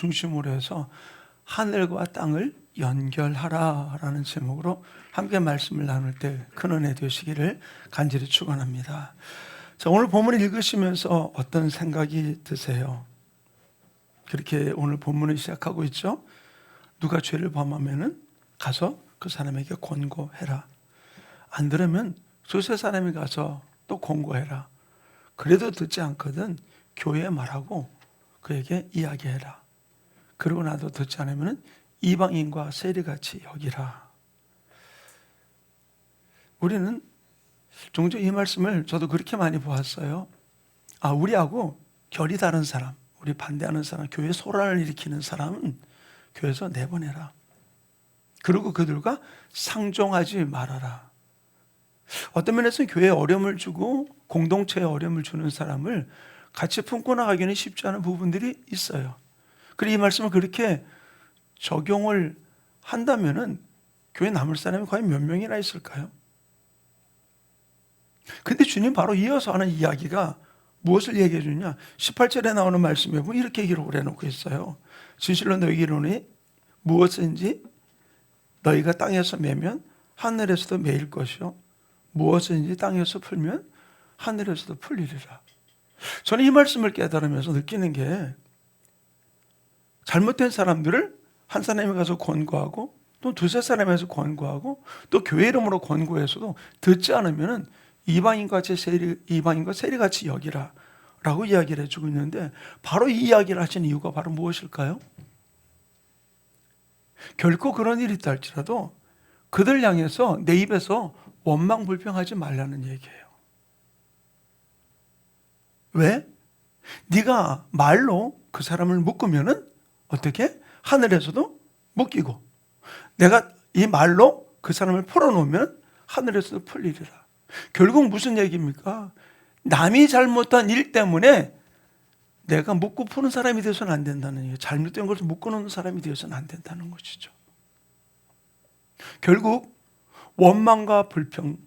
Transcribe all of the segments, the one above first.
중심으로 해서 하늘과 땅을 연결하라 라는 제목으로 함께 말씀을 나눌 때 큰 은혜 되시기를 간절히 축원합니다. 자, 오늘 본문을 읽으시면서 어떤 생각이 드세요? 그렇게 오늘 본문을 시작하고 있죠. 누가 죄를 범하면은 가서 그 사람에게 권고해라. 안 들으면 두세 사람이 가서 또 권고해라. 그래도 듣지 않거든 교회에 말하고 그에게 이야기해라. 그러고 나도 듣지 않으면 이방인과 세리같이 여기라. 우리는 종종 이 말씀을 저도 그렇게 많이 보았어요. 우리하고 결이 다른 사람, 우리 반대하는 사람, 교회 소란을 일으키는 사람은 교회에서 내보내라. 그리고 그들과 상종하지 말아라. 어떤 면에서는 교회에 어려움을 주고 공동체에 어려움을 주는 사람을 같이 품고 나가기는 쉽지 않은 부분들이 있어요. 그리고 이 말씀을 그렇게 적용을 한다면은 교회 남을 사람이 과연 몇 명이나 있을까요? 근데 주님 바로 이어서 하는 이야기가 무엇을 얘기해 주냐? 18절에 나오는 말씀에 보면 이렇게 기록을 해놓고 있어요. 진실로 너희에게 이르노니 무엇인지 너희가 땅에서 매면 하늘에서도 매일 것이요 무엇인지 땅에서 풀면 하늘에서도 풀리리라. 저는 이 말씀을 깨달으면서 느끼는 게 잘못된 사람들을 한 사람이 가서 권고하고 또 두세 사람이 가서 권고하고 또 교회 이름으로 권고해서도 듣지 않으면 이방인과 세리같이 여기라 라고 이야기를 해주고 있는데 바로 이 이야기를 하신 이유가 바로 무엇일까요? 결코 그런 일이 있다 할지라도 그들 향해서 내 입에서 원망불평하지 말라는 얘기예요. 왜? 네가 말로 그 사람을 묶으면은 어떻게? 하늘에서도 묶이고 내가 이 말로 그 사람을 풀어놓으면 하늘에서도 풀리리라. 결국 무슨 얘기입니까? 남이 잘못한 일 때문에 내가 묶고 푸는 사람이 되어서는 안 된다는 얘기예요. 잘못된 것을 묶어놓는 사람이 되어서는 안 된다는 것이죠. 결국 원망과 불평은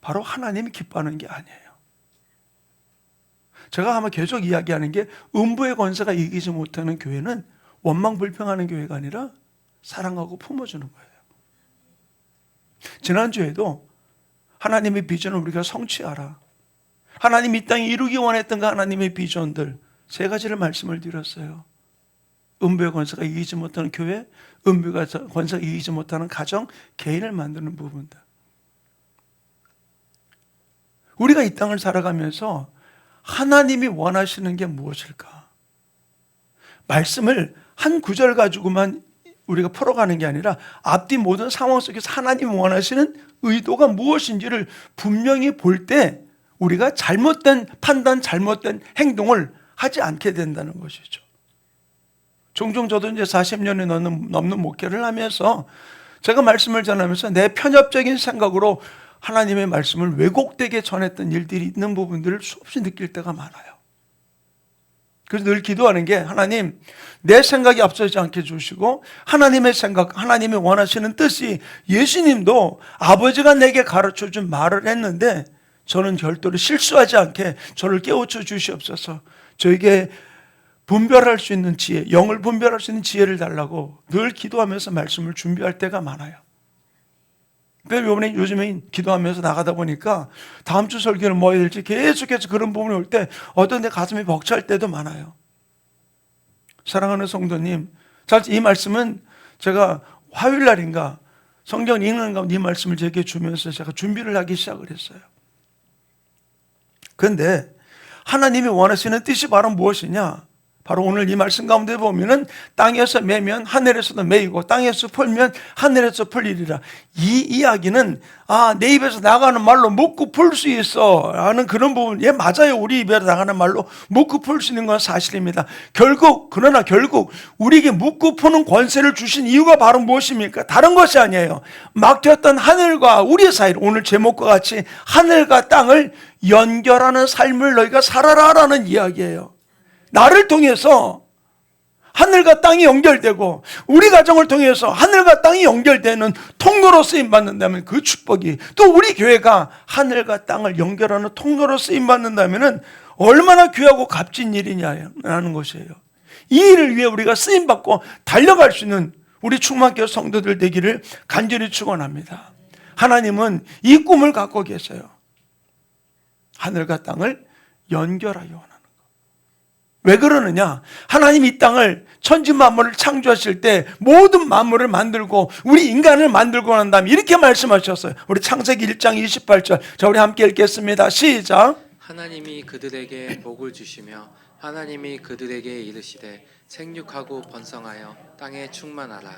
바로 하나님이 기뻐하는 게 아니에요. 제가 아마 계속 이야기하는 게 음부의 권세가 이기지 못하는 교회는 원망 불평하는 교회가 아니라 사랑하고 품어주는 거예요. 지난주에도 하나님의 비전을 우리가 성취하라. 하나님이 이 땅에 이루기 원했던 그 하나님의 비전들 세 가지를 말씀을 드렸어요. 음부의 권세가 이기지 못하는 교회, 음부의 권세가 이기지 못하는 가정, 개인을 만드는 부분들. 우리가 이 땅을 살아가면서 하나님이 원하시는 게 무엇일까? 말씀을 한 구절 가지고만 우리가 풀어가는 게 아니라 앞뒤 모든 상황 속에서 하나님이 원하시는 의도가 무엇인지를 분명히 볼 때 우리가 잘못된 판단, 잘못된 행동을 하지 않게 된다는 것이죠. 종종 저도 이제 40년이 넘는 목회를 하면서 제가 말씀을 전하면서 내 편협적인 생각으로 하나님의 말씀을 왜곡되게 전했던 일들이 있는 부분들을 수없이 느낄 때가 많아요. 그래서 늘 기도하는 게 하나님 내 생각이 앞서지 않게 해주시고 하나님의 생각, 하나님이 원하시는 뜻이 예수님도 아버지가 내게 가르쳐준 말을 했는데 저는 별도로 실수하지 않게 저를 깨우쳐 주시옵소서. 저에게 분별할 수 있는 지혜, 영을 분별할 수 있는 지혜를 달라고 늘 기도하면서 말씀을 준비할 때가 많아요. 요즘에 기도하면서 나가다 보니까 다음 주 설교를 뭐 해야 될지 계속해서 그런 부분이 올 때 어떤 데 가슴이 벅찰 때도 많아요. 사랑하는 성도님, 이 말씀은 제가 화요일 날인가 성경 읽는 가운데 이 말씀을 제게 주면서 제가 준비를 하기 시작을 했어요. 그런데 하나님이 원하시는 뜻이 바로 무엇이냐? 바로 오늘 이 말씀 가운데 보면은 땅에서 매면 하늘에서도 매이고 땅에서 풀면 하늘에서 풀리리라. 이 이야기는 내 입에서 나가는 말로 묶고 풀 수 있어 라는 그런 부분, 맞아요. 우리 입에서 나가는 말로 묶고 풀 수 있는 건 사실입니다. 그러나 결국 우리에게 묶고 푸는 권세를 주신 이유가 바로 무엇입니까? 다른 것이 아니에요. 막혔던 하늘과 우리 사이를, 오늘 제목과 같이 하늘과 땅을 연결하는 삶을 너희가 살아라 라는 이야기예요. 나를 통해서 하늘과 땅이 연결되고 우리 가정을 통해서 하늘과 땅이 연결되는 통로로 쓰임받는다면 그 축복이, 또 우리 교회가 하늘과 땅을 연결하는 통로로 쓰임받는다면 얼마나 귀하고 값진 일이냐라는 것이에요. 이 일을 위해 우리가 쓰임받고 달려갈 수 있는 우리 충만교회 성도들 되기를 간절히 축원합니다. 하나님은 이 꿈을 갖고 계세요. 하늘과 땅을 연결하여 원하는 것. 왜 그러느냐? 하나님이 이 땅을 천지 만물을 창조하실 때 모든 만물을 만들고 우리 인간을 만들고 난 다음에 이렇게 말씀하셨어요. 우리 창세기 1장 28절. 자, 우리 함께 읽겠습니다. 시작. 하나님이 그들에게 복을 주시며 하나님이 그들에게 이르시되 생육하고 번성하여 땅에 충만하라.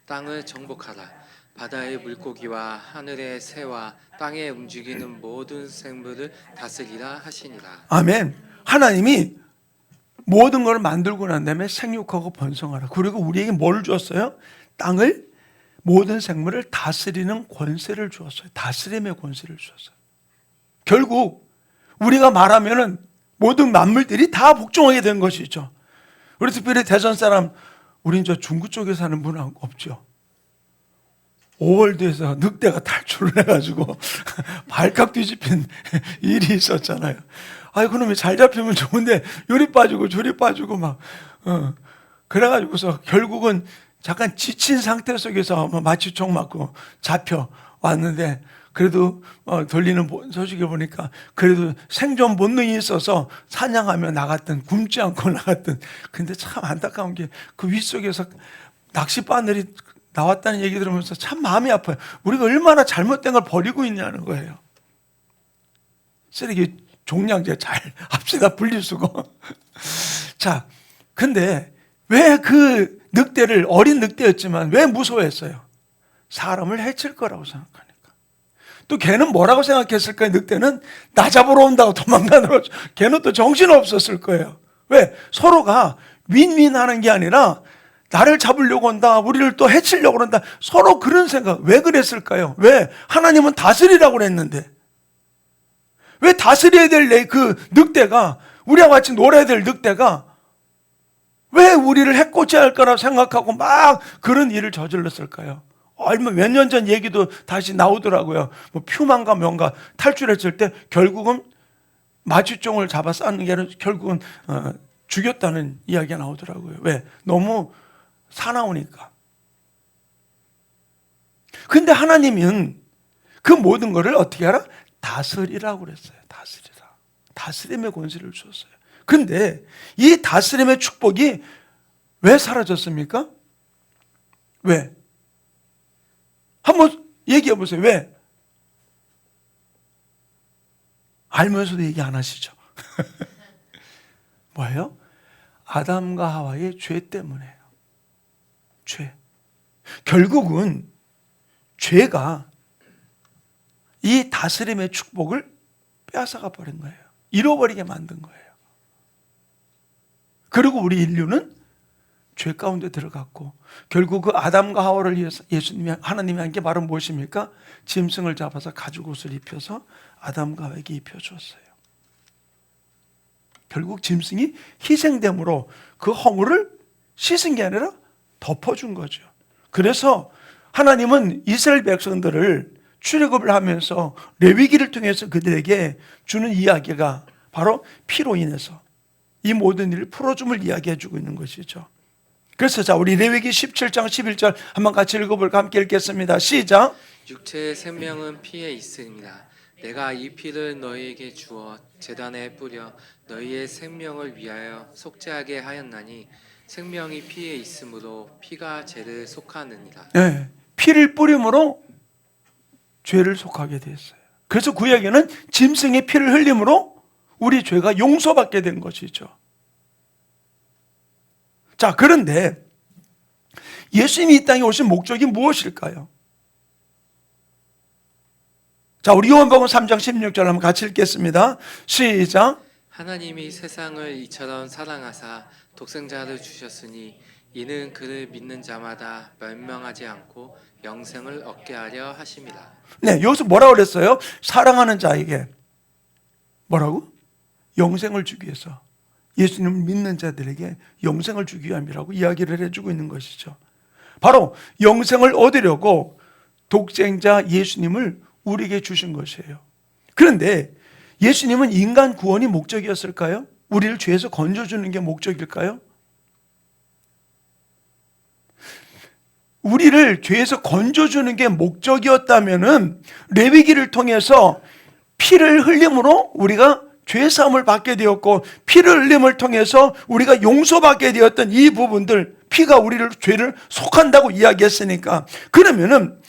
땅을 정복하라. 바다의 물고기와 하늘의 새와 땅에 움직이는 모든 생물을 다스리라 하시니라. 아멘. 하나님이 모든 걸 만들고 난 다음에 생육하고 번성하라. 그리고 우리에게 뭘 주었어요? 땅을, 모든 생물을 다스리는 권세를 주었어요. 다스림의 권세를 주었어요. 결국 우리가 말하면은 모든 만물들이 다 복종하게 된 것이죠. 우리 특별히 대전 사람, 우린 저 중구 쪽에 사는 분은 없죠. 5월드에서 늑대가 탈출을 해가지고 발칵 뒤집힌 일이 있었잖아요. 아이, 그놈이 잘 잡히면 좋은데 요리 빠지고 저리 빠지고 막, 그래가지고서 결국은 잠깐 지친 상태 속에서 마취 총 맞고 잡혀왔는데 그래도 돌리는 소식을 보니까 그래도 생존 본능이 있어서 사냥하며 나갔던, 굶지 않고 나갔던. 근데 참 안타까운 게 그 윗속에서 낚싯바늘이 나왔다는 얘기 들으면서 참 마음이 아파요. 우리가 얼마나 잘못된 걸 버리고 있냐는 거예요. 쓰레기 종량제 잘 합시다, 분리수거. 자, 근데 왜 그 늑대를, 어린 늑대였지만 왜 무서워했어요? 사람을 해칠 거라고 생각하니까. 또 걔는 뭐라고 생각했을까요? 늑대는 나 잡으러 온다고 도망가느라 걔는 또 정신 없었을 거예요. 왜? 서로가 윈윈하는 게 아니라 나를 잡으려고 온다, 우리를 또 해치려고 그런다, 서로 그런 생각. 왜 그랬을까요? 왜? 하나님은 다스리라고 그랬는데 왜 다스려야 될 그 늑대가, 우리와 같이 놀아야 될 늑대가 왜 우리를 해코지해야 할 거라고 생각하고 막 그런 일을 저질렀을까요? 얼마 몇 년 전 얘기도 다시 나오더라고요. 뭐 퓨만가 뭔가 탈출했을 때 결국은 마취종을 잡아 싸는 게 아니라 결국은 죽였다는 이야기가 나오더라고요. 왜? 너무 사나우니까. 근데 하나님은 그 모든 것을 어떻게 하라? 다스리라고 그랬어요. 다스리라. 다스림의 권세를 주었어요. 근데 이 다스림의 축복이 왜 사라졌습니까? 왜? 한번 얘기해 보세요. 왜? 알면서도 얘기 안 하시죠? 뭐예요? 아담과 하와의 죄 때문에요. 죄. 결국은 죄가 이 다스림의 축복을 빼앗아가 버린 거예요. 잃어버리게 만든 거예요. 그리고 우리 인류는 죄 가운데 들어갔고, 결국 그 아담과 하와를 위해서 예수님이, 하나님이 한 게 바로 무엇입니까? 짐승을 잡아서 가죽옷을 입혀서 아담과 하와에게 입혀주었어요. 결국 짐승이 희생됨으로 그 허물을 씻은 게 아니라 덮어준 거죠. 그래서 하나님은 이스라엘 백성들을 출애굽을 하면서 레위기를 통해서 그들에게 주는 이야기가 바로 피로 인해서 이 모든 일을 풀어줌을 이야기해 주고 있는 것이죠. 그래서 자, 우리 레위기 17장 11절 한번 같이 읽어볼까? 함께 읽겠습니다. 시작. 육체의 생명은 피에 있습니다. 내가 이 피를 너희에게 주어 제단에 뿌려 너희의 생명을 위하여 속죄하게 하였나니 생명이 피에 있으므로 피가 죄를 속하느니라. 네, 피를 뿌림으로 죄를 속하게 됐어요. 그래서 구약에는 짐승의 피를 흘림으로 우리 죄가 용서받게 된 것이죠. 자, 그런데 예수님이 이 땅에 오신 목적이 무엇일까요? 자, 우리 요한복음 3장 16절 한번 같이 읽겠습니다. 시작. 하나님이 세상을 이처럼 사랑하사 독생자를 주셨으니 이는 그를 믿는 자마다 멸망하지 않고 영생을 얻게 하려 하심이라. 네, 여기서 뭐라고 그랬어요? 사랑하는 자에게 뭐라고? 영생을 주기 위해서, 예수님을 믿는 자들에게 영생을 주기 위함이라고 이야기를 해주고 있는 것이죠. 바로 영생을 얻으려고 독생자 예수님을 우리에게 주신 것이에요. 그런데 예수님은 인간 구원이 목적이었을까요? 우리를 죄에서 건져주는 게 목적일까요? 우리를 죄에서 건져주는 게 목적이었다면은 레위기를 통해서 피를 흘림으로 우리가 죄 사함을 받게 되었고, 피를 흘림을 통해서 우리가 용서받게 되었던 이 부분들, 피가 우리를 죄를 속한다고 이야기했으니까, 그러면은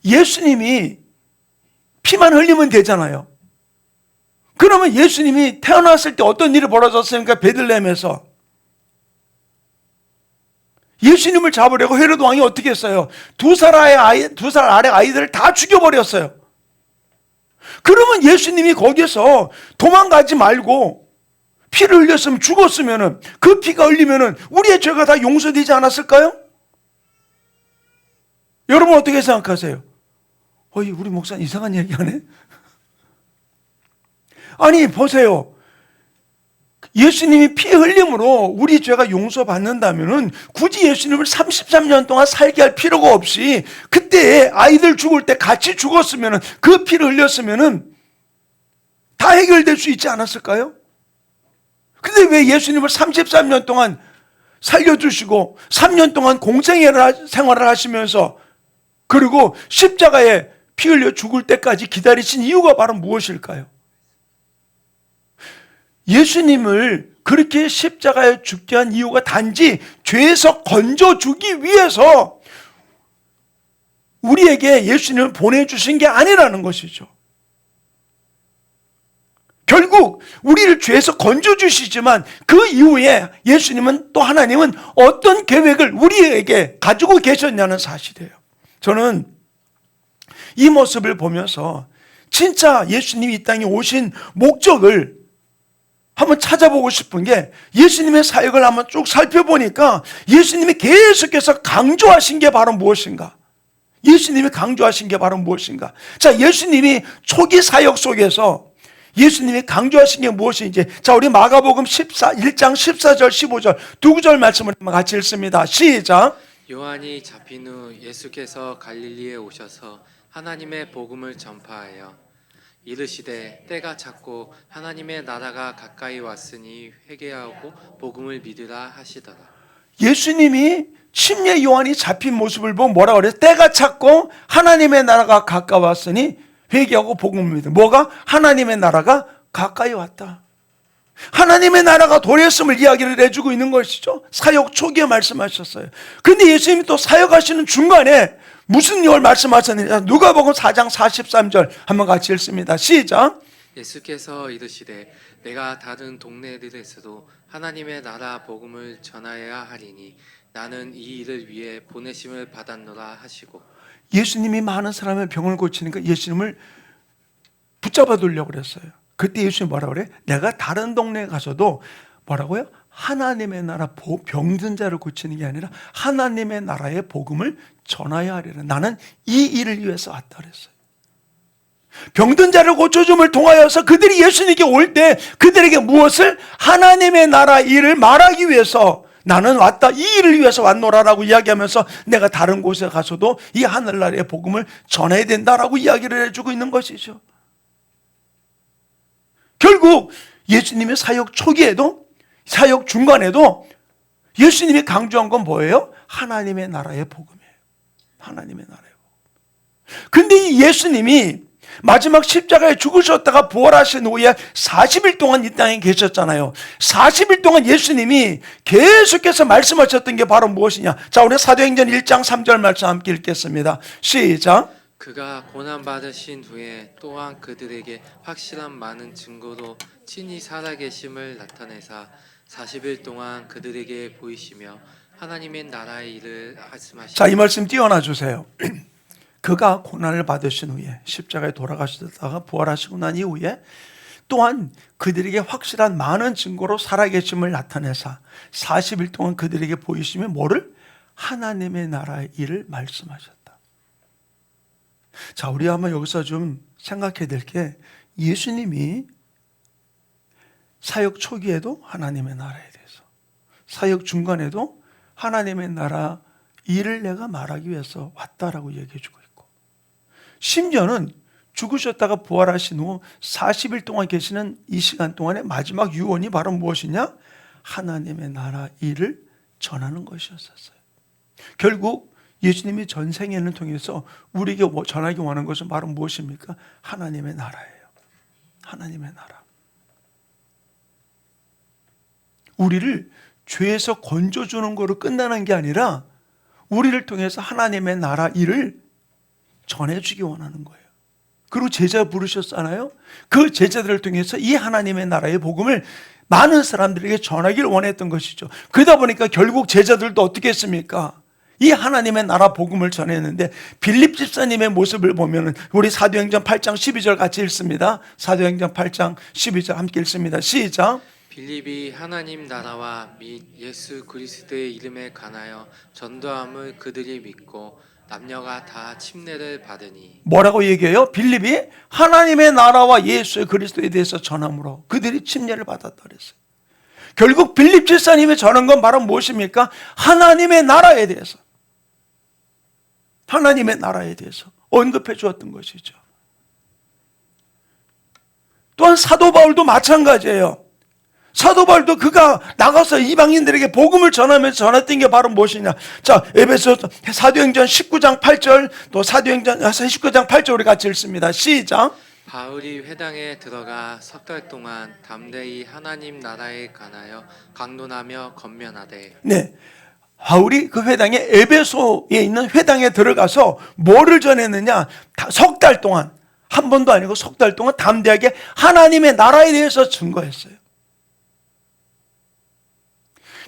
예수님이 피만 흘리면 되잖아요. 그러면 예수님이 태어났을 때 어떤 일이 벌어졌습니까? 베들레헴에서 예수님을 잡으려고 헤로드 왕이 어떻게 했어요? 두 살 아래 아이들을 다 죽여버렸어요. 그러면 예수님이 거기서 도망가지 말고 피를 흘렸으면, 죽었으면은, 그 피가 흘리면은 우리의 죄가 다 용서되지 않았을까요? 여러분 어떻게 생각하세요? 우리 목사 이상한 얘기하네. 아니 보세요. 예수님이 피 흘림으로 우리 죄가 용서받는다면은 굳이 예수님을 33년 동안 살게 할 필요가 없이 그때 아이들 죽을 때 같이 죽었으면은, 그 피를 흘렸으면은 다 해결될 수 있지 않았을까요? 근데 왜 예수님을 33년 동안 살려주시고 3년 동안 공생생활을 하시면서, 그리고 십자가에 피 흘려 죽을 때까지 기다리신 이유가 바로 무엇일까요? 예수님을 그렇게 십자가에 죽게 한 이유가 단지 죄에서 건져주기 위해서 우리에게 예수님을 보내주신 게 아니라는 것이죠. 결국 우리를 죄에서 건져주시지만 그 이후에 예수님은, 또 하나님은 어떤 계획을 우리에게 가지고 계셨냐는 사실이에요. 저는 이 모습을 보면서 진짜 예수님이 이 땅에 오신 목적을 한번 찾아보고 싶은 게, 예수님의 사역을 한번 쭉 살펴보니까 예수님이 계속해서 강조하신 게 바로 무엇인가? 예수님이 강조하신 게 바로 무엇인가? 자, 예수님이 초기 사역 속에서 예수님이 강조하신 게 무엇인지, 자, 우리 마가복음 1장 14절 15절 두 구절 말씀을 같이 읽습니다. 시작. 요한이 잡힌 후 예수께서 갈릴리에 오셔서 하나님의 복음을 전파하여 이르시되 때가 찼고 하나님의 나라가 가까이 왔으니 회개하고 복음을 믿으라 하시더라. 예수님이 침례 요한이 잡힌 모습을 보면 뭐라 그래요? 때가 찼고 하나님의 나라가 가까웠으니 회개하고 복음을 믿으라. 뭐가? 하나님의 나라가 가까이 왔다. 하나님의 나라가 도래했음을 이야기를 해주고 있는 것이죠. 사역 초기에 말씀하셨어요. 근데 예수님이 또 사역하시는 중간에 무슨 내용을 말씀하셨느냐? 누가복음 4장 43절 한번 같이 읽습니다. 시작. 예수께서 이르시되 내가 다른 동네들에서도 하나님의 나라 복음을 전하여야 하리니 나는 이 일을 위해 보내심을 받았노라 하시고. 예수님이 많은 사람의 병을 고치니까 예수님을 붙잡아 두려고 그랬어요. 그때 예수님이 뭐라고 그래? 내가 다른 동네에 가서도 뭐라고요? 하나님의 나라 병든 자를 고치는 게 아니라 하나님의 나라의 복음을 전하여야 하리라. 나는 이 일을 위해서 왔다 그랬어요. 병든 자를 고쳐줌을 통하여서 그들이 예수님께 올 때 그들에게 무엇을? 하나님의 나라 일을 말하기 위해서 나는 왔다, 이 일을 위해서 왔노라라고 이야기하면서 내가 다른 곳에 가서도 이 하늘나라의 복음을 전해야 된다라고 이야기를 해주고 있는 것이죠. 결국 예수님의 사역 초기에도 사역 중간에도 예수님이 강조한 건 뭐예요? 하나님의 나라의 복음이에요. 하나님의 나라의 복음. 근데 이 예수님이 마지막 십자가에 죽으셨다가 부활하신 후에 40일 동안 이 땅에 계셨잖아요. 40일 동안 예수님이 계속해서 말씀하셨던 게 바로 무엇이냐? 자, 우리 사도행전 1장 3절 말씀 함께 읽겠습니다. 시작. 그가 고난받으신 후에 또한 그들에게 확실한 많은 증거로 친히 살아계심을 나타내사 40일 동안 그들에게 보이시며 하나님의 나라의 일을 말씀하시고. 자, 이 말씀 띄워놔 주세요. 그가 고난을 받으신 후에 십자가에 돌아가시다가 부활하시고 난 이후에 또한 그들에게 확실한 많은 증거로 살아계심을 나타내사 40일 동안 그들에게 보이시며 뭐를? 하나님의 나라의 일을 말씀하셨다. 자, 우리 한번 여기서 좀 생각해야 될 게, 예수님이 사역 초기에도 하나님의 나라에 대해서, 사역 중간에도 하나님의 나라 일을 내가 말하기 위해서 왔다라고 얘기해 주고 있고, 심지어는 죽으셨다가 부활하신 후 40일 동안 계시는 이 시간 동안에 마지막 유언이 바로 무엇이냐? 하나님의 나라 일을 전하는 것이었어요. 결국 예수님이 전생에는 통해서 우리에게 전하기 원하는 것은 바로 무엇입니까? 하나님의 나라예요. 하나님의 나라. 우리를 죄에서 건져주는 거로 끝나는 게 아니라 우리를 통해서 하나님의 나라 일을 전해주기 원하는 거예요. 그리고 제자 부르셨잖아요. 그 제자들을 통해서 이 하나님의 나라의 복음을 많은 사람들에게 전하기를 원했던 것이죠. 그러다 보니까 결국 제자들도 어떻게 했습니까? 이 하나님의 나라 복음을 전했는데 빌립 집사님의 모습을 보면은 우리 사도행전 8장 12절 같이 읽습니다. 사도행전 8장 12절 함께 읽습니다. 시작. 빌립이 하나님 나라와 및 예수 그리스도의 이름에 관하여 전도함을 그들이 믿고 남녀가 다 침례를 받으니. 뭐라고 얘기해요? 빌립이 하나님의 나라와 예수 그리스도에 대해서 전함으로 그들이 침례를 받았다 그랬어요. 결국 빌립 집사님이 전한 건 바로 무엇입니까? 하나님의 나라에 대해서, 하나님의 나라에 대해서 언급해 주었던 것이죠. 또한 사도 바울도 마찬가지예요. 사도 바울도 그가 나가서 이방인들에게 복음을 전하면서 전했던 게 바로 무엇이냐. 자, 에베소 사도행전 19장 8절, 또 사도행전 19장 8절 우리 같이 읽습니다. 시작. 바울이 회당에 들어가 석 달 동안 담대히 하나님 나라에 관하여 강론하며 권면하되. 네. 바울이 그 회당에 에베소에 있는 회당에 들어가서 뭐를 전했느냐? 석 달 동안, 한 번도 아니고 석 달 동안 담대하게 하나님의 나라에 대해서 증거했어요.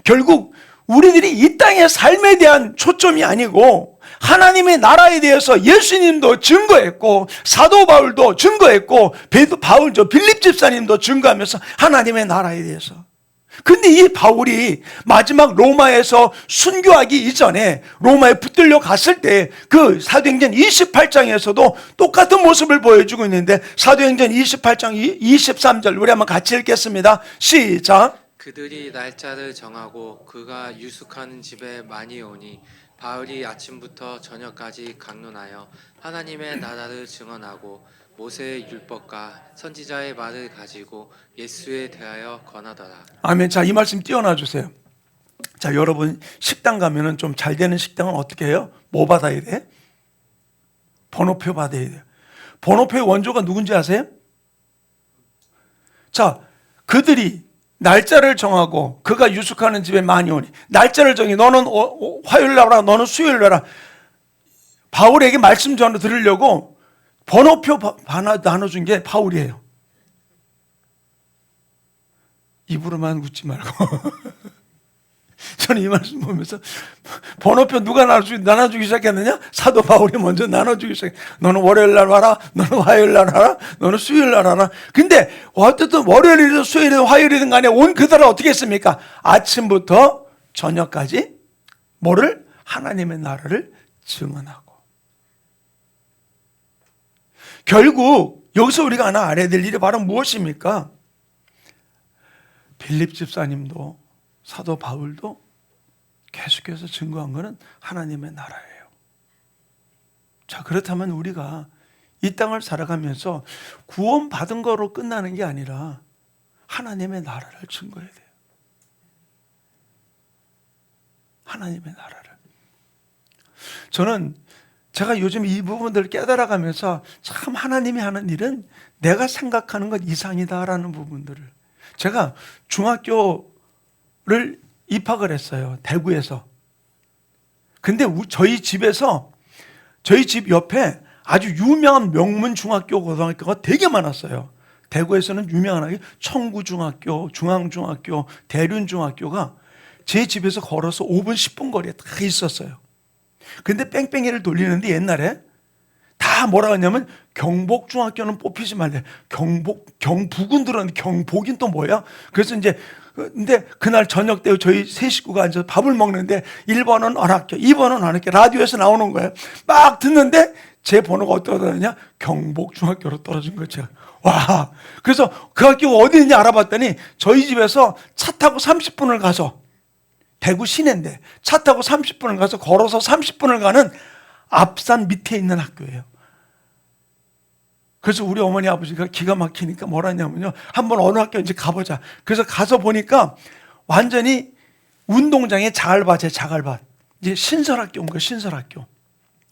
결국 우리들이 이 땅의 삶에 대한 초점이 아니고 하나님의 나라에 대해서 예수님도 증거했고 사도 바울도 증거했고 빌립 집사님도 증거하면서 하나님의 나라에 대해서. 근데 이 바울이 마지막 로마에서 순교하기 이전에 로마에 붙들려 갔을 때 그 사도행전 28장에서도 똑같은 모습을 보여주고 있는데 사도행전 28장 23절 우리 한번 같이 읽겠습니다. 시작. 그들이 날짜를 정하고 그가 유숙하는 집에 많이 오니 바울이 아침부터 저녁까지 강론하여 하나님의 나라를 증언하고 모세의 율법과 선지자의 말을 가지고 예수에 대하여 권하더라. 아멘. 자, 이 말씀 띄워놔 주세요. 자, 여러분 식당 가면은 좀 잘 되는 식당은 어떻게 해요? 뭐 받아야 돼? 번호표 받아야 돼요. 번호표의 원조가 누군지 아세요? 자, 그들이 날짜를 정하고 그가 유숙하는 집에 많이 오니 날짜를 정해. 너는 화요일 날 와라, 너는 수요일 날 와라. 바울에게 말씀 전해 들으려고 번호표 하나 나눠준 게 바울이에요. 입으로만 웃지 말고. 저는 이 말씀 보면서 번호표 누가 나눠주기 시작했느냐? 사도 바울이 먼저 나눠주기 시작해. 너는 월요일 날 와라, 너는 화요일 날 와라, 너는 수요일 날 와라. 근데 어쨌든 월요일이든 수요일이든 화요일이든 간에 온 그들은 어떻게 했습니까? 아침부터 저녁까지 뭐를? 하나님의 나라를 증언하고. 결국 여기서 우리가 하나 알아야 될 일이 바로 무엇입니까? 빌립 집사님도 사도 바울도 계속해서 증거한 것은 하나님의 나라예요. 자, 그렇다면 우리가 이 땅을 살아가면서 구원받은 거로 끝나는 게 아니라 하나님의 나라를 증거해야 돼요. 하나님의 나라를. 저는 제가 요즘 이 부분들을 깨달아가면서 참 하나님이 하는 일은 내가 생각하는 것 이상이다라는 부분들을. 제가 중학교를 입학을 했어요. 대구에서. 근데 저희 집에서 저희 집 옆에 아주 유명한 명문 중학교 고등학교가 되게 많았어요. 대구에서는 유명한 청구중학교, 중앙중학교, 대륜중학교가 제 집에서 걸어서 5분 10분 거리에 다 있었어요. 근데 뺑뺑이를 돌리는데 옛날에 다 뭐라 하냐면 경복중학교는 뽑히지 말래. 경북은 들었는데 경복인 또 뭐야? 그래서 이제 근데 그날 저녁 때 저희 세 식구가 앉아서 밥을 먹는데 1번은 어느 학교, 2번은 어느 학교 라디오에서 나오는 거예요. 막 듣는데 제 번호가 어디로 떨어졌냐? 경복중학교로 떨어진 거죠. 와. 그래서 그 학교가 어디 있는지 알아봤더니 저희 집에서 차 타고 30분을 가서 대구 시내인데 차 타고 30분을 가서 걸어서 30분을 가는 앞산 밑에 있는 학교예요. 그래서 우리 어머니 아버지가 기가 막히니까 뭐라 했냐면요. 한번 어느 학교인지 가보자. 그래서 가서 보니까 완전히 운동장에 자갈밭이에요. 자갈밭. 이제 신설학교 온 거예요. 신설학교.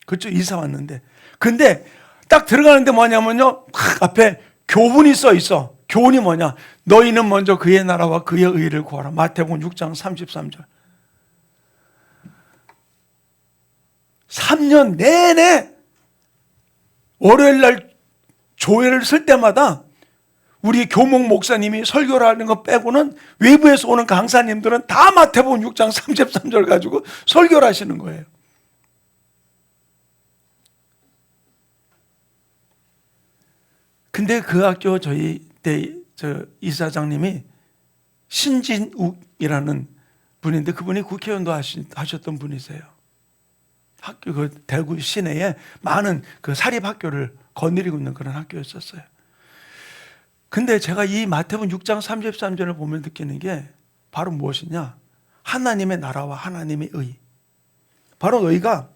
그쪽 이사 왔는데. 근데 딱 들어가는데 뭐냐면요. 딱 앞에 교훈이 써 있어. 교훈이 뭐냐. 너희는 먼저 그의 나라와 그의 의를 구하라. 마태복음 6장 33절. 3년 내내 월요일 날 조회를 쓸 때마다 우리 교목 목사님이 설교를 하는 거 빼고는 외부에서 오는 강사님들은 다 마태복음 6장 33절 가지고 설교를 하시는 거예요. 근데 그 학교 저희 때 이사장님이 신진욱이라는 분인데 그분이 국회의원도 하셨던 분이세요. 학교 그 대구 시내에 많은 그 사립 학교를 거느리고 있는 그런 학교였었어요. 근데 제가 이 마태복음 6장 33절을 보면 느끼는 게 바로 무엇이냐? 하나님의 나라와 하나님의 의. 바로 너희가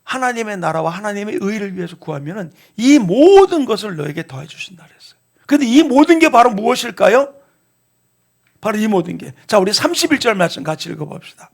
하나님의 나라와 하나님의 의를 위해서 구하면은 이 모든 것을 너에게 더해 주신다 그랬어요. 근데 이 모든 게 바로 무엇일까요? 바로 이 모든 게. 자, 우리 31절 말씀 같이 읽어 봅시다.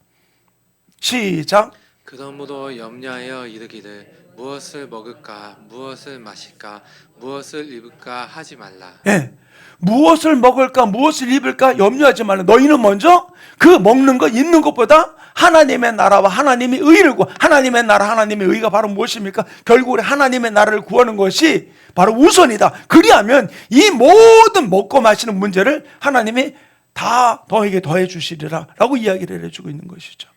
시작. 그러므로 염려하여 이르기를 무엇을 먹을까 무엇을 마실까 무엇을 입을까 하지 말라. 예. 무엇을 먹을까 무엇을 입을까 염려하지 말라. 너희는 먼저 그 먹는 것 입는 것보다 하나님의 나라와 하나님의 의를 구하. 하나님의 나라 하나님의 의가 바로 무엇입니까? 결국 우리 하나님의 나라를 구하는 것이 바로 우선이다. 그리하면 이 모든 먹고 마시는 문제를 하나님이 다 너에게 더해 주시리라 라고 이야기를 해주고 있는 것이죠.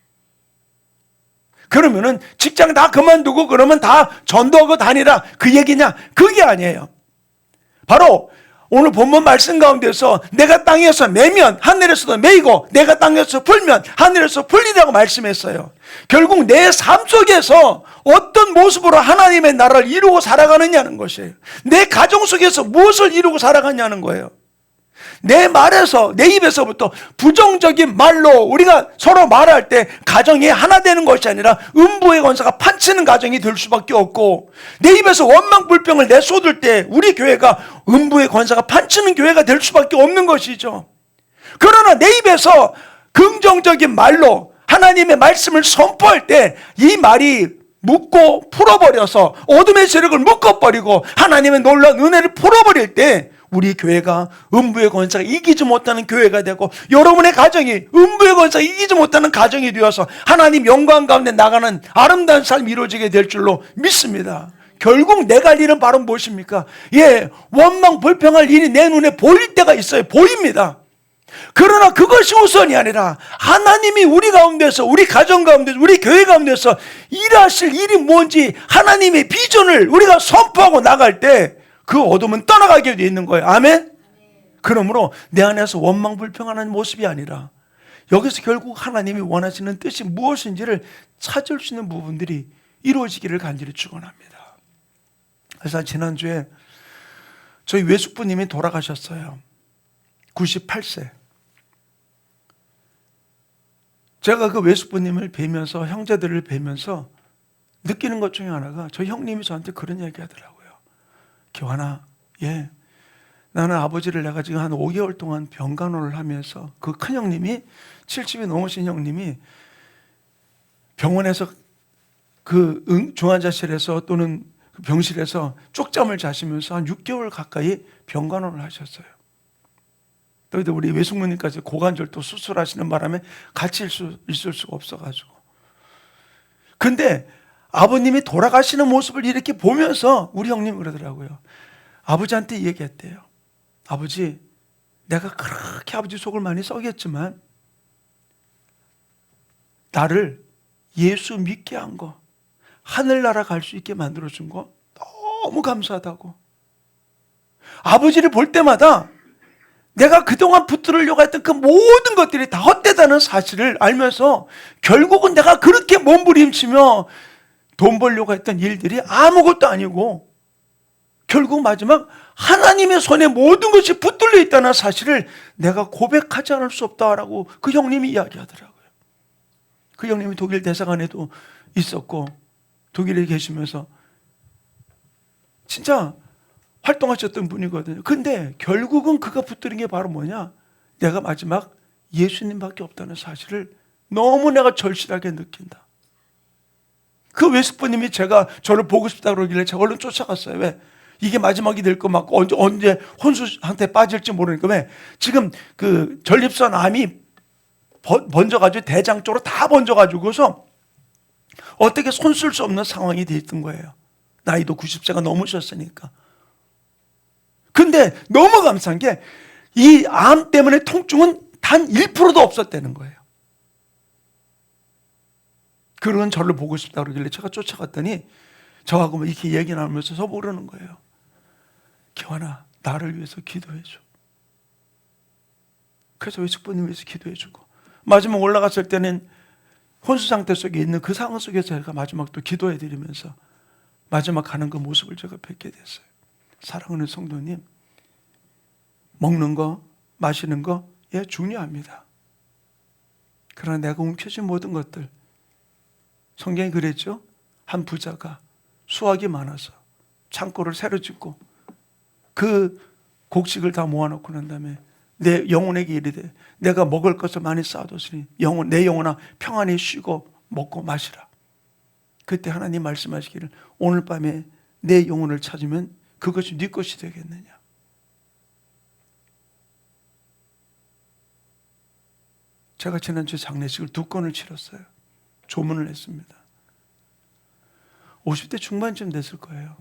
그러면은 직장 다 그만두고 그러면 다 전도하고 다니라 그 얘기냐? 그게 아니에요. 바로 오늘 본문 말씀 가운데서 내가 땅에서 매면 하늘에서도 매이고 내가 땅에서 풀면 하늘에서 풀리라고 말씀했어요. 결국 내 삶 속에서 어떤 모습으로 하나님의 나라를 이루고 살아가느냐는 것이에요. 내 가정 속에서 무엇을 이루고 살아가냐는 거예요. 내 말에서 내 입에서부터 부정적인 말로 우리가 서로 말할 때 가정이 하나 되는 것이 아니라 음부의 권세가 판치는 가정이 될 수밖에 없고 내 입에서 원망 불평을 내쏟을 때 우리 교회가 음부의 권세가 판치는 교회가 될 수밖에 없는 것이죠. 그러나 내 입에서 긍정적인 말로 하나님의 말씀을 선포할 때 이 말이 묶고 풀어버려서 어둠의 세력을 묶어버리고 하나님의 놀라운 은혜를 풀어버릴 때 우리 교회가 음부의 권세가 이기지 못하는 교회가 되고 여러분의 가정이 음부의 권세가 이기지 못하는 가정이 되어서 하나님 영광 가운데 나가는 아름다운 삶이 이루어지게 될 줄로 믿습니다. 결국 내가 할 일은 바로 무엇입니까? 예, 원망 불평할 일이 내 눈에 보일 때가 있어요. 보입니다. 그러나 그것이 우선이 아니라 하나님이 우리 가운데서 우리 가정 가운데서 우리 교회 가운데서 일하실 일이 뭔지 하나님의 비전을 우리가 선포하고 나갈 때 그 어둠은 떠나가게 되어 있는 거예요. 아멘? 그러므로 내 안에서 원망 불평하는 모습이 아니라 여기서 결국 하나님이 원하시는 뜻이 무엇인지를 찾을 수 있는 부분들이 이루어지기를 간절히 축원합니다. 그래서 지난주에 저희 외숙부님이 돌아가셨어요. 98세. 제가 그 외숙부님을 뵈면서 형제들을 뵈면서 느끼는 것 중에 하나가 저희 형님이 저한테 그런 얘기 하더라고요. 기환아, 예, 나는 아버지를 내가 지금 한 5개월 동안 병간호를 하면서 그 큰형님이 70이 넘으신 형님이 병원에서 그 중환자실에서 또는 병실에서 쪽잠을 자시면서 한 6개월 가까이 병간호를 하셨어요. 또 우리 외숙모님까지 고관절도 수술하시는 바람에 같이 있을 수가 없어가지고. 근데 아버님이 돌아가시는 모습을 이렇게 보면서 우리 형님이 그러더라고요. 아버지한테 얘기했대요. 아버지, 내가 그렇게 아버지 속을 많이 썩였지만 나를 예수 믿게 한 거, 하늘나라 갈 수 있게 만들어준 거 너무 감사하다고. 아버지를 볼 때마다 내가 그동안 붙들으려고 했던 그 모든 것들이 다 헛되다는 사실을 알면서 결국은 내가 그렇게 몸부림치며 돈 벌려고 했던 일들이 아무것도 아니고 결국 마지막 하나님의 손에 모든 것이 붙들려 있다는 사실을 내가 고백하지 않을 수 없다라고 그 형님이 이야기하더라고요. 그 형님이 독일 대사관에도 있었고 독일에 계시면서 진짜 활동하셨던 분이거든요. 근데 결국은 그가 붙들린 게 바로 뭐냐? 내가 마지막 예수님밖에 없다는 사실을 너무 내가 절실하게 느낀다. 그 외숙부님이 저를 보고 싶다 그러길래 제가 얼른 쫓아갔어요. 왜? 이게 마지막이 될 것 같고 언제 혼수한테 빠질지 모르니까. 왜? 지금 그 전립선 암이 번져가지고 대장 쪽으로 다 번져가지고서 어떻게 손 쓸 수 없는 상황이 돼 있던 거예요. 나이도 90세가 넘으셨으니까. 근데 너무 감사한 게 이 암 때문에 통증은 단 1%도 없었다는 거예요. 그런 저를 보고 싶다 그러길래 제가 쫓아갔더니 저하고 이렇게 얘기 나누면서 서보 그러는 거예요. 기환아, 나를 위해서 기도해줘. 그래서 외숙부님 위해서 기도해주고, 마지막 올라갔을 때는 혼수 상태 속에 있는 그 상황 속에서 제가 마지막 또 기도해드리면서 마지막 가는 그 모습을 제가 뵙게 됐어요. 사랑하는 성도님, 먹는 거, 마시는 거, 예, 중요합니다. 그러나 내가 움켜쥔 모든 것들, 성경이 그랬죠? 한 부자가 수확이 많아서 창고를 새로 짓고 그 곡식을 다 모아놓고 난 다음에 내 영혼에게 이르되 내가 먹을 것을 많이 쌓아뒀으니 내 영혼아 평안히 쉬고 먹고 마시라. 그때 하나님 말씀하시기를 오늘 밤에 내 영혼을 찾으면 그것이 네 것이 되겠느냐. 제가 지난주에 장례식을 2건을 치렀어요. 조문을 했습니다. 50대 중반쯤 됐을 거예요.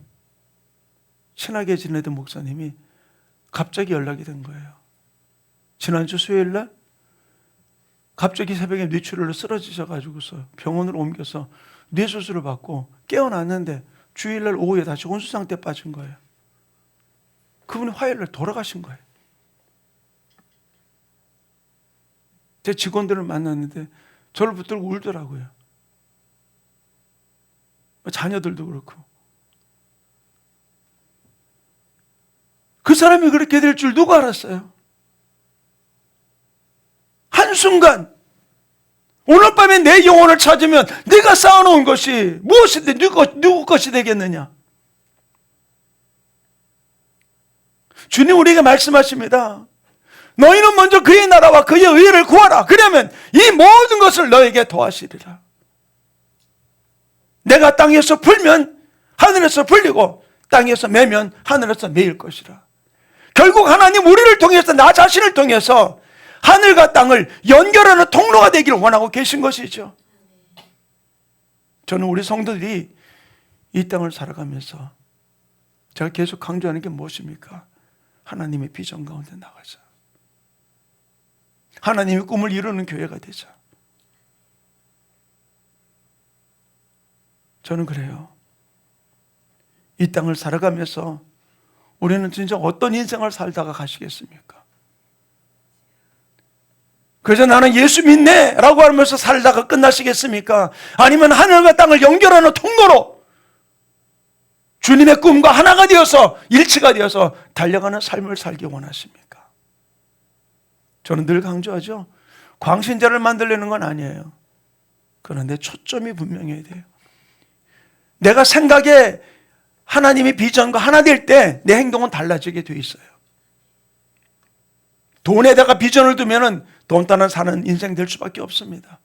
친하게 지내던 목사님이 갑자기 연락이 된 거예요. 지난주 수요일 날 갑자기 새벽에 뇌출혈로 쓰러지셔가지고서 병원으로 옮겨서 뇌수술을 받고 깨어났는데 주일날 오후에 다시 혼수 상태에 빠진 거예요. 그분이 화요일날 돌아가신 거예요. 제 직원들을 만났는데 저를 붙들고 울더라고요. 자녀들도 그렇고. 그 사람이 그렇게 될 줄 누가 알았어요? 한순간 오늘 밤에 내 영혼을 찾으면 네가 쌓아놓은 것이 무엇인데 누구 것이 되겠느냐? 주님 우리에게 말씀하십니다. 너희는 먼저 그의 나라와 그의 의를 구하라. 그러면 이 모든 것을 너에게 더하시리라. 내가 땅에서 풀면 하늘에서 풀리고 땅에서 매면 하늘에서 매일 것이라. 결국 하나님 우리를 통해서 나 자신을 통해서 하늘과 땅을 연결하는 통로가 되기를 원하고 계신 것이죠. 저는 우리 성도들이 이 땅을 살아가면서 제가 계속 강조하는 게 무엇입니까? 하나님의 비전 가운데 나가자. 하나님의 꿈을 이루는 교회가 되자. 저는 그래요. 이 땅을 살아가면서 우리는 진짜 어떤 인생을 살다가 가시겠습니까? 그래서 나는 예수 믿네 라고 하면서 살다가 끝나시겠습니까? 아니면 하늘과 땅을 연결하는 통로로 주님의 꿈과 하나가 되어서 일치가 되어서 달려가는 삶을 살기 원하십니까? 저는 늘 강조하죠. 광신자를 만들려는 건 아니에요. 그런데 초점이 분명해야 돼요. 내가 생각에 하나님의 비전과 하나 될 때 내 행동은 달라지게 돼 있어요. 돈에다가 비전을 두면은 돈 따라 사는 인생 될 수밖에 없습니다.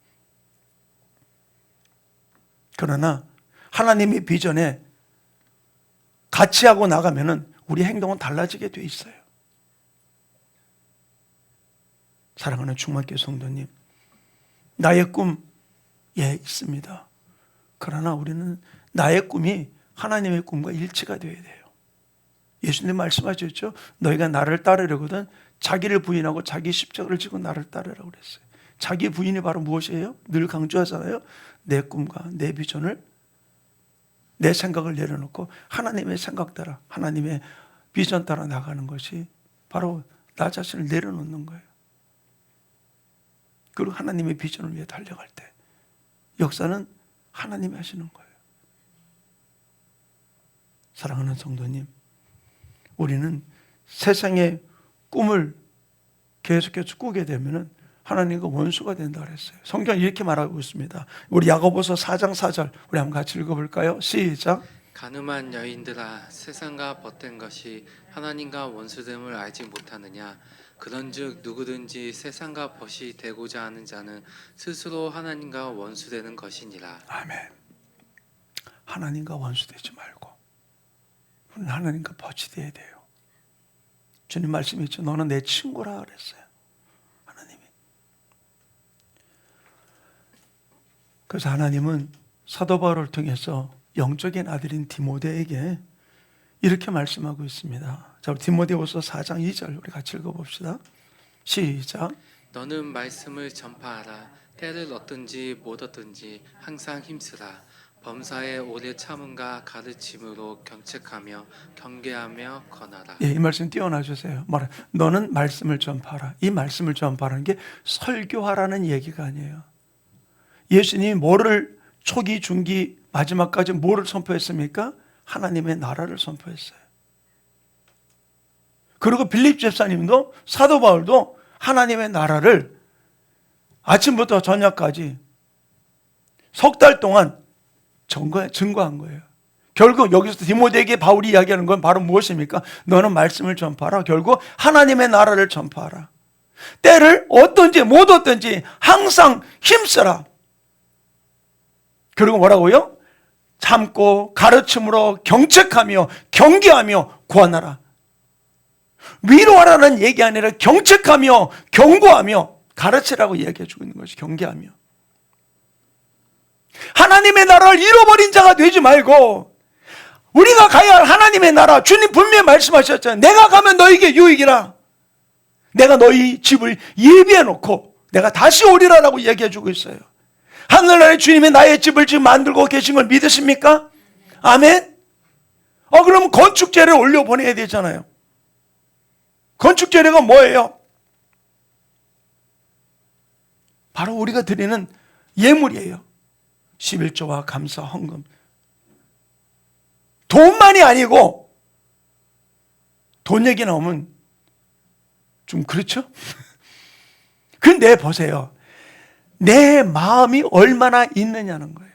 그러나 하나님의 비전에 같이 하고 나가면은 우리 행동은 달라지게 돼 있어요. 사랑하는 충만교회 성도님, 나의 꿈, 예, 있습니다. 그러나 우리는 나의 꿈이 하나님의 꿈과 일치가 되어야 돼요. 예수님 말씀하셨죠? 너희가 나를 따르려거든 자기를 부인하고 자기 십자가를 지고 나를 따르라고 그랬어요. 자기 부인이 바로 무엇이에요? 늘 강조하잖아요. 내 꿈과 내 비전을, 내 생각을 내려놓고 하나님의 생각 따라, 하나님의 비전 따라 나가는 것이 바로 나 자신을 내려놓는 거예요. 그리고 하나님의 비전을 위해 달려갈 때 역사는 하나님이 하시는 거예요. 사랑하는 성도님, 우리는 세상의 꿈을 계속해서 꾸게 되면 하나님과 원수가 된다 그랬어요. 성경이 이렇게 말하고 있습니다. 우리 야고보서 4장 4절 우리 한번 같이 읽어볼까요? 시작. 가늠한 여인들아, 세상과 벗된 것이 하나님과 원수됨을 알지 못하느냐? 그런즉 누구든지 세상과 벗이 되고자 하는 자는 스스로 하나님과 원수되는 것이니라. 아멘. 하나님과 원수되지 말고 우리는 하나님과 버치돼야 돼요. 주님 말씀이 있죠. 너는 내 친구라 그랬어요. 하나님이. 그래서 하나님은 사도 바울을 통해서 영적인 아들인 디모데에게 이렇게 말씀하고 있습니다. 자, 우리 디모데후서 4장 2절 우리 같이 읽어봅시다. 시작. 너는 말씀을 전파하라. 때를 얻든지 못 얻든지 항상 힘쓰라. 범사에 오래 참음과 가르침으로 경책하며 경계하며 권하라. 예, 이 말씀 띄워놔 주세요. 말해, 너는 말씀을 전파하라. 이 말씀을 전파하는 게 설교하라는 얘기가 아니에요. 예수님이 뭐를 초기, 중기, 마지막까지 뭐를 선포했습니까? 하나님의 나라를 선포했어요. 그리고 빌립 집사님도 사도 바울도 하나님의 나라를 아침부터 저녁까지 석 달 동안 증거한 거예요. 결국 여기서 디모데에게 바울이 이야기하는 건 바로 무엇입니까? 너는 말씀을 전파하라. 결국 하나님의 나라를 전파하라. 때를 얻든지 못 얻든지 항상 힘쓰라. 그리고 뭐라고요? 참고 가르침으로 경책하며 경계하며 구하나라. 위로하라는 얘기 아니라 경책하며 경고하며 가르치라고 이야기해 주고 있는 것이 경계하며. 하나님의 나라를 잃어버린 자가 되지 말고 우리가 가야 할 하나님의 나라, 주님 분명히 말씀하셨잖아요. 내가 가면 너에게 유익이라. 내가 너희 집을 예비해 놓고 내가 다시 오리라라고 이야기해 주고 있어요. 하늘나라의 주님이 나의 집을 지금 만들고 계신 걸 믿으십니까? 아멘? 그럼 건축재를 올려보내야 되잖아요. 건축재료가 뭐예요? 바로 우리가 드리는 예물이에요. 11조와 감사, 헌금. 돈만이 아니고 돈 얘기 나오면 좀 그렇죠? 근데 보세요. 내 마음이 얼마나 있느냐는 거예요.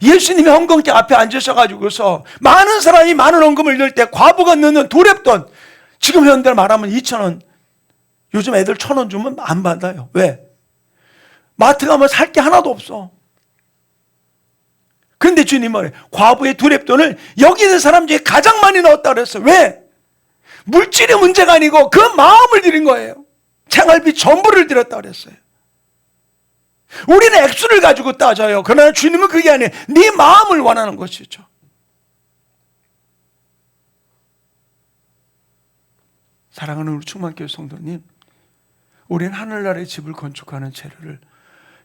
예수님이 헌금기 앞에 앉으셔가지고서 많은 사람이 많은 헌금을 넣을 때 과부가 넣는 두렙돈, 지금 현대로 말하면 2,000원, 요즘 애들 1,000원 주면 안 받아요. 왜? 마트 가면 살 게 하나도 없어. 그런데 주님은 뭐래요? 과부의 두렙돈을 여기 있는 사람 중에 가장 많이 넣었다 그랬어요. 왜? 물질이 문제가 아니고 그 마음을 드린 거예요. 생활비 전부를 드렸다 그랬어요. 우리는 액수를 가지고 따져요. 그러나 주님은 그게 아니에요. 네 마음을 원하는 것이죠. 사랑하는 우리 충만교회 성도님, 우리는 하늘나라의 집을 건축하는 재료를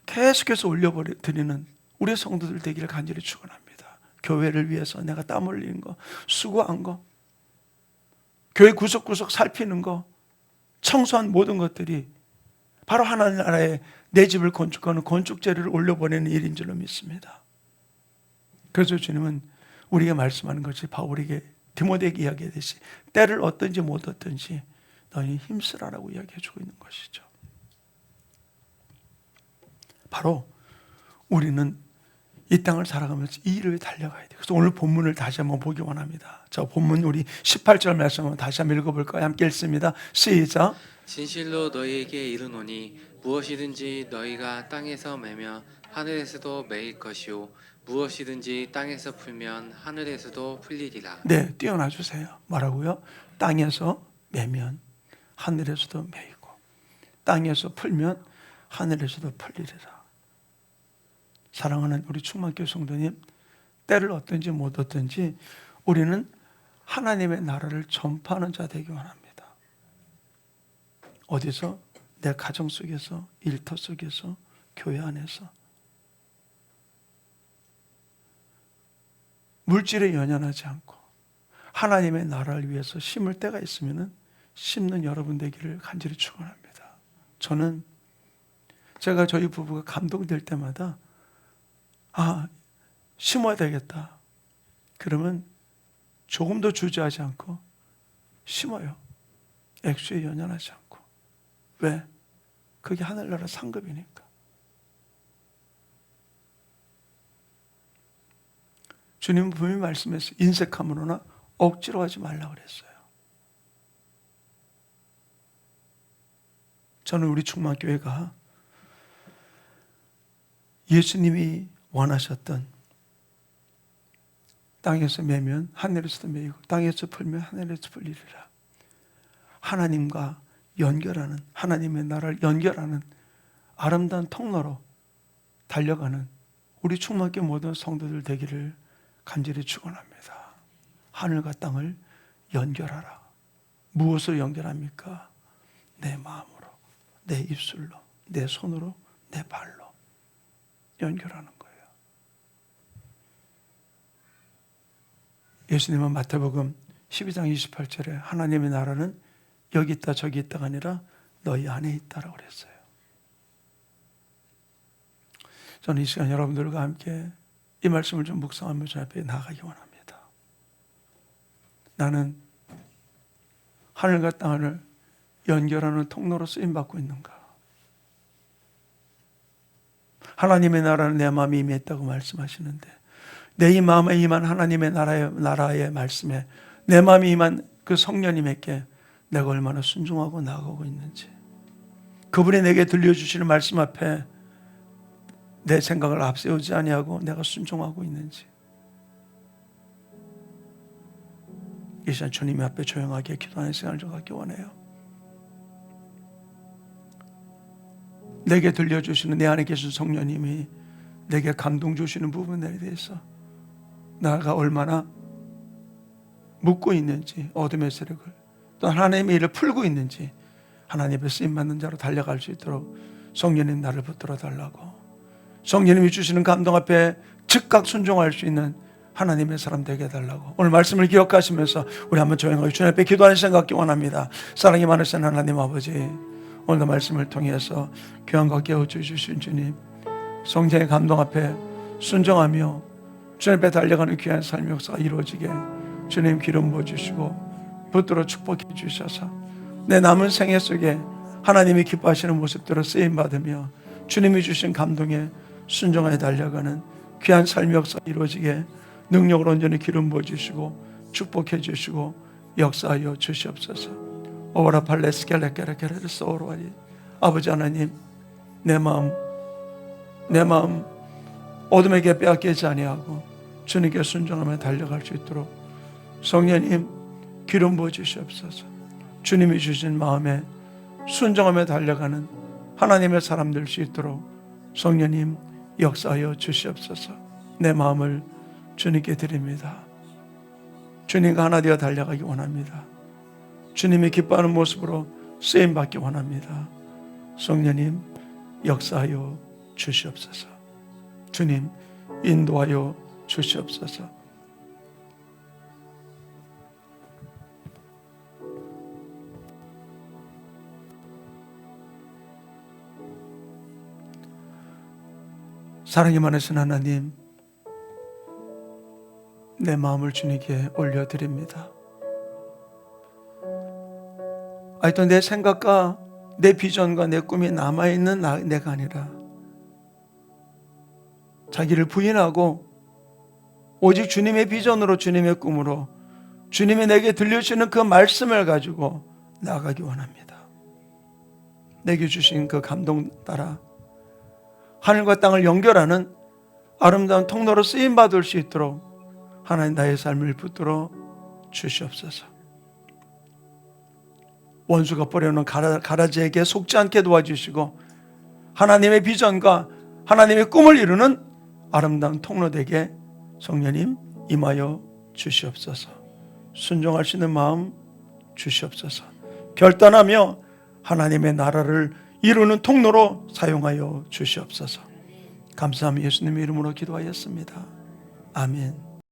계속해서 올려드리는 우리 성도들 되기를 간절히 축원합니다. 교회를 위해서 내가 땀 흘리는 거, 수고한 거, 교회 구석구석 살피는 거, 청소한 모든 것들이 바로 하늘나라의 내 집을 건축하는 건축 재료를 올려보내는 일인 줄로 믿습니다. 그래서 주님은 우리에게 말씀하는 것이 바울에게 디모데에게 이야기하듯이 때를 얻든지 못 얻든지 너희 힘쓰라라고 이야기해 주고 있는 것이죠. 바로 우리는 이 땅을 살아가면서 이 일을 달려가야 돼요. 그래서 오늘 본문을 다시 한번 보기 원합니다. 자, 본문 우리 18절 말씀 한번 다시 한번 읽어볼까요? 함께 읽습니다. 시작. 진실로 너희에게 이르노니 무엇이든지 너희가 땅에서 매면 하늘에서도 매일 것이요 무엇이든지 땅에서 풀면 하늘에서도 풀리리라. 네, 띄워놔 주세요. 뭐라고요? 땅에서 매면 하늘에서도 매이고 땅에서 풀면 하늘에서도 풀리리라. 사랑하는 우리 충만교회 성도님, 때를 얻든지 못 얻든지 우리는 하나님의 나라를 전파하는 자 되기 원합니다. 어디서? 내 가정 속에서, 일터 속에서, 교회 안에서. 물질에 연연하지 않고 하나님의 나라를 위해서 심을 때가 있으면 심는 여러분 되기를 간절히 축원합니다. 저는 제가 저희 부부가 감동될 때마다 심어야 되겠다. 그러면 조금도 주저하지 않고 심어요. 액수에 연연하지 않고. 왜? 그게 하늘나라 상급이니까. 주님은 분명히 말씀했어요. 인색함으로나 억지로 하지 말라고 그랬어요. 저는 우리 충만교회가 예수님이 원하셨던 땅에서 매면 하늘에서도 매이고 땅에서 풀면 하늘에서 풀리리라. 하나님과 연결하는, 하나님의 나라를 연결하는 아름다운 통로로 달려가는 우리 충만교 모든 성도들 되기를 간절히 축원합니다. 하늘과 땅을 연결하라. 무엇으로 연결합니까? 내 마음으로, 내 입술로, 내 손으로, 내 발로 연결하는 거예요. 예수님은 마태복음 12장 28절에 하나님의 나라는 여기 있다 저기 있다가 아니라 너희 안에 있다라고 그랬어요. 저는 이 시간 여러분들과 함께 이 말씀을 좀 묵상하며 주 앞에 나아가기 원합니다. 나는 하늘과 땅을 연결하는 통로로 쓰임받고 있는가? 하나님의 나라는 내 마음에 임했다고 말씀하시는데 내 이 마음에 임한 하나님의 나라의 말씀에 내 마음에 임한 그 성령님에게 내가 얼마나 순종하고 나아가고 있는지, 그분이 내게 들려주시는 말씀 앞에 내 생각을 앞세우지 아니하고 내가 순종하고 있는지, 이 시간 주님 앞에 조용하게 기도하는 시간을 좀 갖기 원해요. 내게 들려주시는 내 안에 계신 성령님이 내게 감동 주시는 부분에 대해서 나가 얼마나 묻고 있는지, 어둠의 세력을 또 하나님의 일을 풀고 있는지, 하나님의 쓰임받는 자로 달려갈 수 있도록 성령님 나를 붙들어 달라고, 성령님이 주시는 감동 앞에 즉각 순종할 수 있는 하나님의 사람 되게 해달라고 오늘 말씀을 기억하시면서 우리 한번 조용하게 주님 앞에 기도하는 시간 갖기 원합니다. 사랑이 많으신 하나님 아버지, 오늘도 말씀을 통해서 교양과 깨워주신 주님, 성령의 감동 앞에 순종하며 주님 앞에 달려가는 귀한 삶의 역사가 이루어지게 주님 기름 부어주시고 붙들어 축복해 주셔서 내 남은 생애 속에 하나님이 기뻐하시는 모습대로 쓰임받으며 주님이 주신 감동에 순종하여 달려가는 귀한 삶의 역사가 이루어지게 능력으로 온전히 기름 부어주시고 축복해 주시고 역사하여 주시옵소서. 오라 팔레스켈레케레케레 소로아리. 아버지 하나님, 내 마음 어둠에게 빼앗기지 아니하고 주님께 순종하며 달려갈 수 있도록 성령님 기름 부어 주시옵소서. 주님이 주신 마음에 순종하며 달려가는 하나님의 사람 될 수 있도록 성령님 역사하여 주시옵소서. 내 마음을 주님께 드립니다. 주님과 하나 되어 달려가기 원합니다. 주님이 기뻐하는 모습으로 쓰임받기 원합니다. 성령님 역사하여 주시옵소서. 주님 인도하여 주시옵소서. 사랑이 많으신 하나님, 내 마음을 주님께 올려드립니다. 또 내 생각과 내 비전과 내 꿈이 남아있는 내가 아니라 자기를 부인하고 오직 주님의 비전으로, 주님의 꿈으로, 주님이 내게 들려주시는 그 말씀을 가지고 나아가기 원합니다. 내게 주신 그 감동 따라 하늘과 땅을 연결하는 아름다운 통로로 쓰임받을 수 있도록 하나님 나의 삶을 붙들어 주시옵소서. 원수가 버려놓은 가라지에게 속지 않게 도와주시고 하나님의 비전과 하나님의 꿈을 이루는 아름다운 통로 되게 성령님 임하여 주시옵소서. 순종할 수 있는 마음 주시옵소서. 결단하며 하나님의 나라를 이루는 통로로 사용하여 주시옵소서. 감사하며 예수님의 이름으로 기도하였습니다. 아멘.